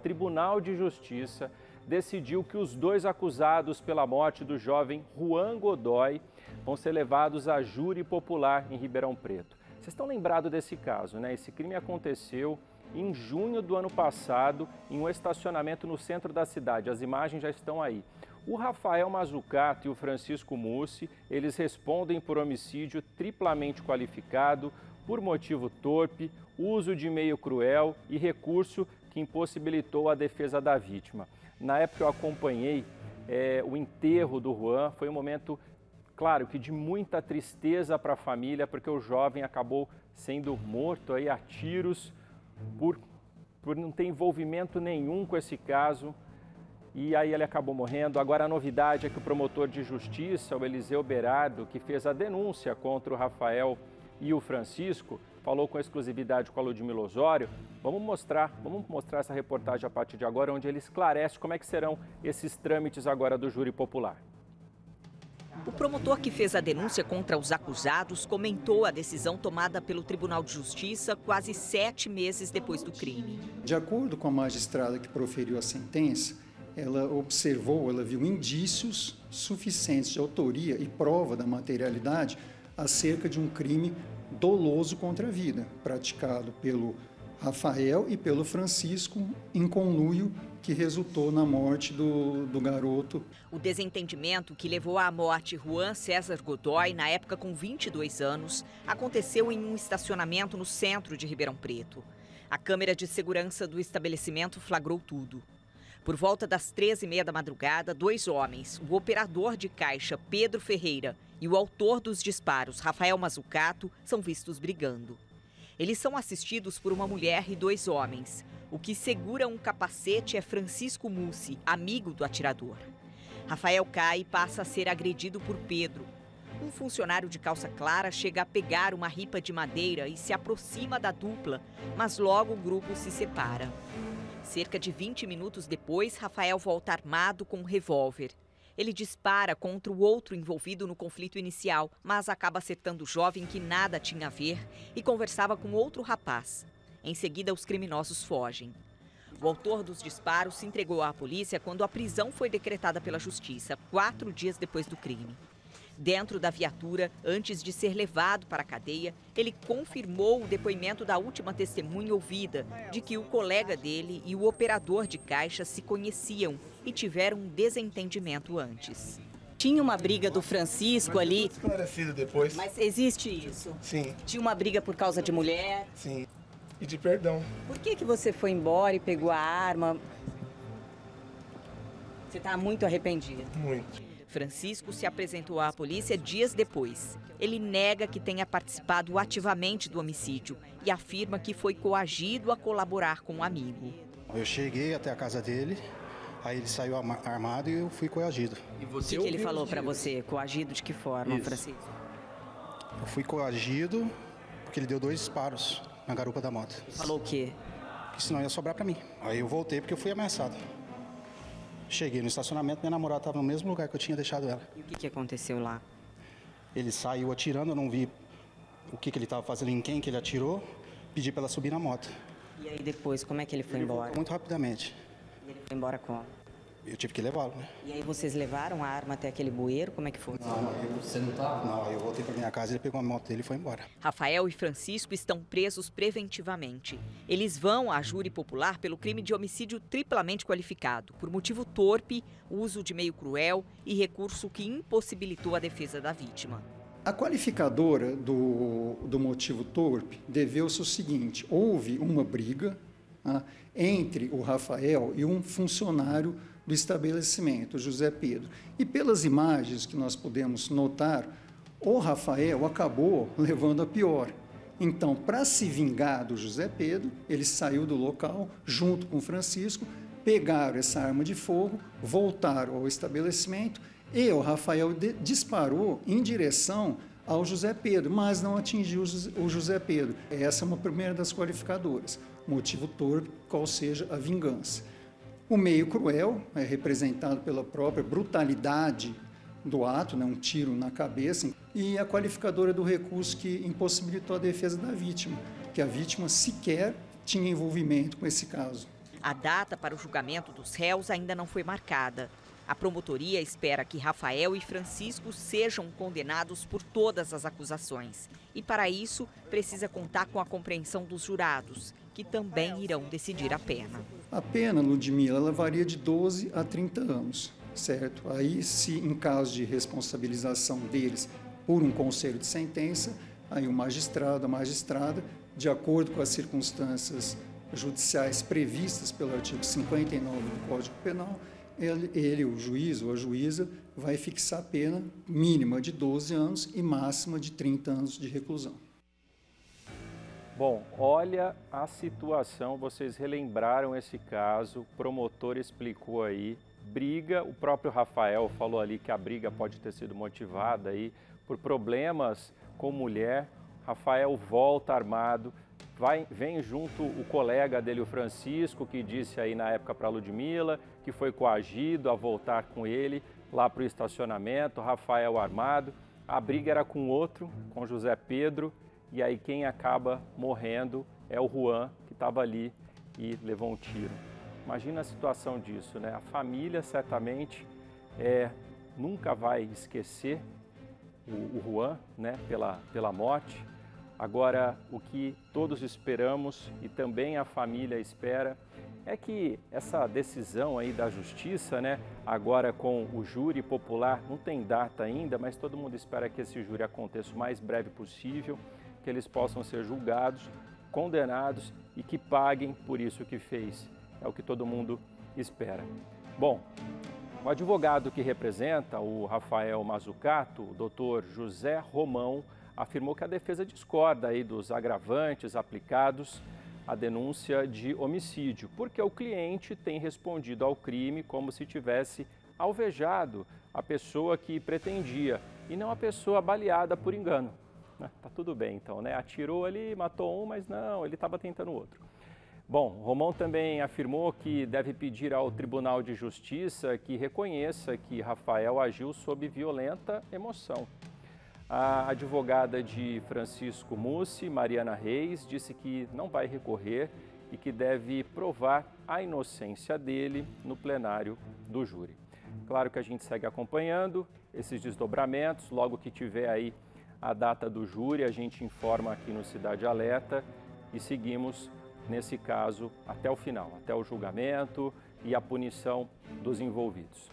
Tribunal de Justiça decidiu que os dois acusados pela morte do jovem Juan Godoy vão ser levados a júri popular em Ribeirão Preto. Vocês estão lembrados desse caso, né? Esse crime aconteceu em junho do ano passado, em um estacionamento no centro da cidade. As imagens já estão aí. O Rafael Mazzucato e o Francisco Mussi, eles respondem por homicídio triplamente qualificado, por motivo torpe, uso de meio cruel e recurso que impossibilitou a defesa da vítima. Na época eu acompanhei o enterro do Juan, foi um momento, claro, que de muita tristeza para a família, porque o jovem acabou sendo morto aí a tiros por não ter envolvimento nenhum com esse caso. E aí ele acabou morrendo. Agora a novidade é que o promotor de justiça, o Eliseu Berardo, que fez a denúncia contra o Rafael e o Francisco, falou com exclusividade com a Ludmila Osório. Vamos mostrar essa reportagem a partir de agora, onde ele esclarece como é que serão esses trâmites agora do júri popular. O promotor que fez a denúncia contra os acusados comentou a decisão tomada pelo Tribunal de Justiça quase 7 meses depois do crime. De acordo com a magistrada que proferiu a sentença, ela viu indícios suficientes de autoria e prova da materialidade acerca de um crime doloso contra a vida, praticado pelo Rafael e pelo Francisco em conluio, que resultou na morte do garoto. O desentendimento que levou à morte Juan César Godoy, na época com 22 anos, aconteceu em um estacionamento no centro de Ribeirão Preto. A câmera de segurança do estabelecimento flagrou tudo. Por volta das 13h30 da madrugada, 2 homens, o operador de caixa Pedro Ferreira e o autor dos disparos, Rafael Mazzucato, são vistos brigando. Eles são assistidos por uma mulher e 2 homens. O que segura um capacete é Francisco Mussi, amigo do atirador. Rafael cai e passa a ser agredido por Pedro. Um funcionário de calça clara chega a pegar uma ripa de madeira e se aproxima da dupla, mas logo o grupo se separa. Cerca de 20 minutos depois, Rafael volta armado com um revólver. Ele dispara contra o outro envolvido no conflito inicial, mas acaba acertando o jovem que nada tinha a ver e conversava com outro rapaz. Em seguida, os criminosos fogem. O autor dos disparos se entregou à polícia quando a prisão foi decretada pela Justiça, 4 dias depois do crime. Dentro da viatura, antes de ser levado para a cadeia, ele confirmou o depoimento da última testemunha ouvida, de que o colega dele e o operador de caixa se conheciam e tiveram um desentendimento antes. Tinha uma briga do Francisco ali. Esclarecido depois. Mas existe isso? Sim. Tinha uma briga por causa de mulher? Sim. E de perdão. Por que você foi embora e pegou a arma? Você está muito arrependido? Muito. Francisco se apresentou à polícia dias depois. Ele nega que tenha participado ativamente do homicídio e afirma que foi coagido a colaborar com um amigo. Eu cheguei até a casa dele, aí ele saiu armado e eu fui coagido. E você o que ele falou para você? Coagido de que forma, isso, Francisco? Eu fui coagido porque ele deu 2 disparos na garupa da moto. Falou o quê? Que senão ia sobrar para mim. Aí eu voltei porque eu fui ameaçado. Cheguei no estacionamento, minha namorada estava no mesmo lugar que eu tinha deixado ela. E o que aconteceu lá? Ele saiu atirando, eu não vi o que ele estava fazendo, em quem que ele atirou. Pedi para ela subir na moto. E aí depois, como é que ele foi embora? Muito rapidamente. E ele foi embora como? Eu tive que levá-lo, né? E aí vocês levaram a arma até aquele bueiro? Como é que foi? Você não estava? Não, eu voltei para minha casa, ele pegou a moto dele e foi embora. Rafael e Francisco estão presos preventivamente. Eles vão à júri popular pelo crime de homicídio triplamente qualificado, por motivo torpe, uso de meio cruel e recurso que impossibilitou a defesa da vítima. A qualificadora do motivo torpe deveu-se o seguinte: houve uma briga entre o Rafael e um funcionário do estabelecimento, José Pedro. E pelas imagens que nós podemos notar, o Rafael acabou levando a pior. Então, para se vingar do José Pedro, ele saiu do local junto com o Francisco, pegaram essa arma de fogo, voltaram ao estabelecimento e o Rafael disparou em direção ao José Pedro, mas não atingiu o José Pedro. Essa é uma primeira das qualificadoras, motivo torpe, qual seja a vingança. O meio cruel é representado pela própria brutalidade do ato, né, um tiro na cabeça, e a qualificadora do recurso que impossibilitou a defesa da vítima, que a vítima sequer tinha envolvimento com esse caso. A data para o julgamento dos réus ainda não foi marcada. A promotoria espera que Rafael e Francisco sejam condenados por todas as acusações. E, para isso, precisa contar com a compreensão dos jurados, que também irão decidir a pena. A pena, Ludmila, ela varia de 12 a 30 anos, certo? Aí, se em caso de responsabilização deles por um conselho de sentença, aí o magistrado, a magistrada, de acordo com as circunstâncias judiciais previstas pelo artigo 59 do Código Penal, ele, o juiz ou a juíza, vai fixar a pena mínima de 12 anos e máxima de 30 anos de reclusão. Bom, olha a situação, vocês relembraram esse caso, o promotor explicou aí, briga, o próprio Rafael falou ali que a briga pode ter sido motivada aí por problemas com mulher. Rafael volta armado, vem junto o colega dele, o Francisco, que disse aí na época para a Ludmila que foi coagido a voltar com ele lá para o estacionamento, Rafael armado. A briga era com outro, com José Pedro, e aí quem acaba morrendo é o Juan, que estava ali e levou um tiro. Imagina a situação disso, né? A família certamente nunca vai esquecer o Juan, né, pela morte. Agora, o que todos esperamos e também a família espera é que essa decisão aí da justiça, né, agora com o júri popular, não tem data ainda, mas todo mundo espera que esse júri aconteça o mais breve possível, que eles possam ser julgados, condenados e que paguem por isso que fez. É o que todo mundo espera. Bom, o advogado que representa o Rafael Mazzucato, o doutor José Romão, afirmou que a defesa discorda aí dos agravantes aplicados à denúncia de homicídio, porque o cliente tem respondido ao crime como se tivesse alvejado a pessoa que pretendia e não a pessoa baleada por engano. Tá tudo bem então, né? Atirou ali, matou um, mas não, ele estava tentando outro. Bom, Romão também afirmou que deve pedir ao Tribunal de Justiça que reconheça que Rafael agiu sob violenta emoção. A advogada de Francisco Mussi, Mariana Reis, disse que não vai recorrer e que deve provar a inocência dele no plenário do júri. Claro que a gente segue acompanhando esses desdobramentos, logo que tiver aí a data do júri, a gente informa aqui no Cidade Alerta e seguimos nesse caso até o final, até o julgamento e a punição dos envolvidos.